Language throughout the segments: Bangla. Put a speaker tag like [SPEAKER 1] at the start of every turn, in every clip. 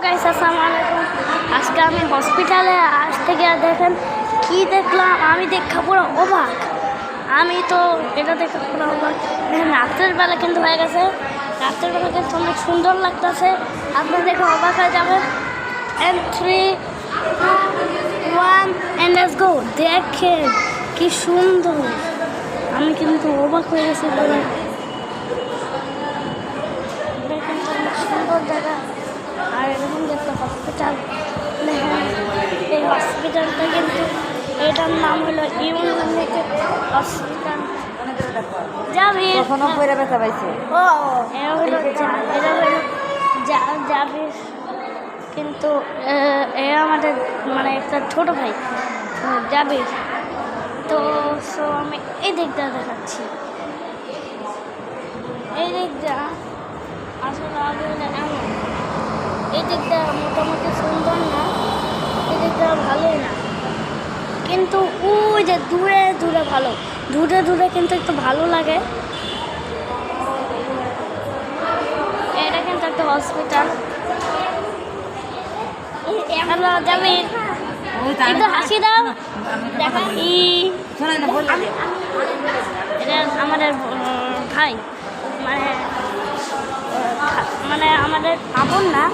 [SPEAKER 1] গাইস আসসালামু আলাইকুম। আজকে আমি হসপিটালে আসতে গিয়ে দেখেন কি দেখলাম, আমি দেখা পুরো অবাক। আমি তো এটা দেখে পুরো অবাক। দেখেন রাত্রের বেলা কিন্তু হয়ে গেছে, রাত্রের বেলা কিন্তু অনেক সুন্দর লাগতেছে। আপনি দেখে অবাক হয়ে যাবেন। And 3, 2, 1 and let's go। দেখেন কি সুন্দর, আমি কিন্তু অবাক হয়ে গেছি। দেখেন তো অনেক সুন্দর জায়গা। আর এরকম একটা হসপিটাল, দেখেন এই হসপিটালটা কিন্তু এটার নাম হলো ইউনাইটেড হসপিটাল জাবির। ও এটা হলো জাবির, কিন্তু এ আমাদের মানে একটা ছোট ভাই জাবির। তো আমি এই দিকটা দেখাচ্ছি, এই দিকটা আসলে আবহাওয়াটা এমন, এই দিকটা মোটামুটি সুন্দর না, এই দিকটা ভালোই না, কিন্তু ওই যে দূরে দূরে ভালো, দূরে দূরে কিন্তু একটু ভালো লাগে। এটা কিন্তু একটা হসপিটাল। হ্যালো জামির, একটু হাসি দাও। দেখা এটা আমাদের ভাই, মানে মানে আমাদের আপন না,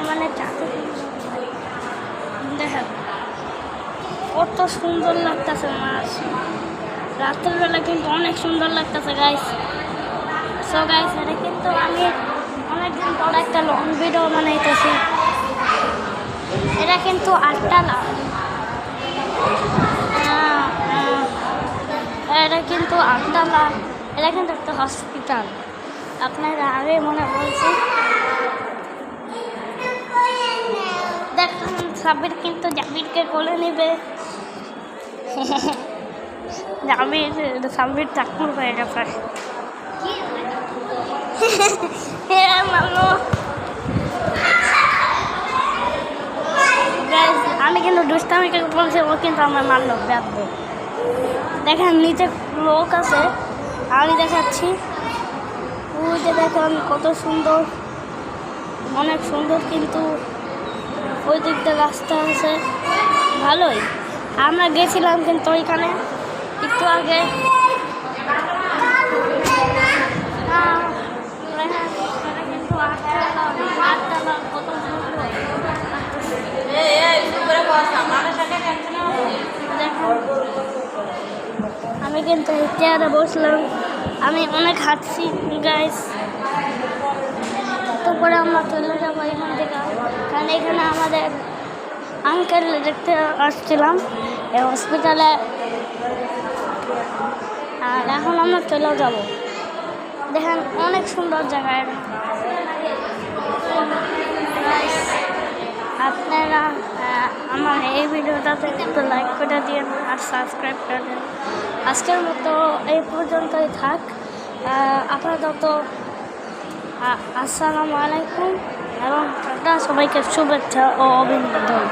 [SPEAKER 1] মানে চাকরি। দেখেন কত সুন্দর লাগতেছে মাছ, রাতের বেলা কিন্তু অনেক সুন্দর লাগতেছে গাইস। সো গাইস, এটা কিন্তু আমি অনেকদিন পর একটা লং ভিডিও বানাইতেছি। এটা কিন্তু আটতলা, এটা কিন্তু আটতলা, এটা কিন্তু একটা হসপিটাল। আপনারা আগে মনে বলছি দেখুন, সাবির কিন্তু জাবিরকে কোলে নেবে। সাবির চাকর হয়ে গেছে। আমি কিন্তু দুষ্টামিকে বলছি, ও কিন্তু আমার মারল ব্যাপক। দেখেন নিচে লোক আছে, আমি দেখাচ্ছি। ওই যে দেখেন কত সুন্দর, অনেক সুন্দর, কিন্তু ওই দিকটা রাস্তা আছে ভালোই। আমরা গেছিলাম কিন্তু ওইখানে একটু আগে। কিন্তু আমি কিন্তু চেয়ারে বসলাম, আমি অনেক হাঁটছি গাইস। তারপরে আমরা চলে যাবো এখান থেকে, কারণ এখানে আমাদের আঙ্কেল দেখতে আসছিলাম এই হসপিটালে। আর এখন আমরা চলে যাব। দেখেন অনেক সুন্দর জায়গায়। আপনারা আমার এই ভিডিওটাতে একটু লাইক করে দিন আর সাবস্ক্রাইব করে দিন। আজকের মতো এই পর্যন্তই থাক। আপাতত আসসালামু আলাইকুম এবং সবাইকে শুভেচ্ছা ও অভিনন্দন।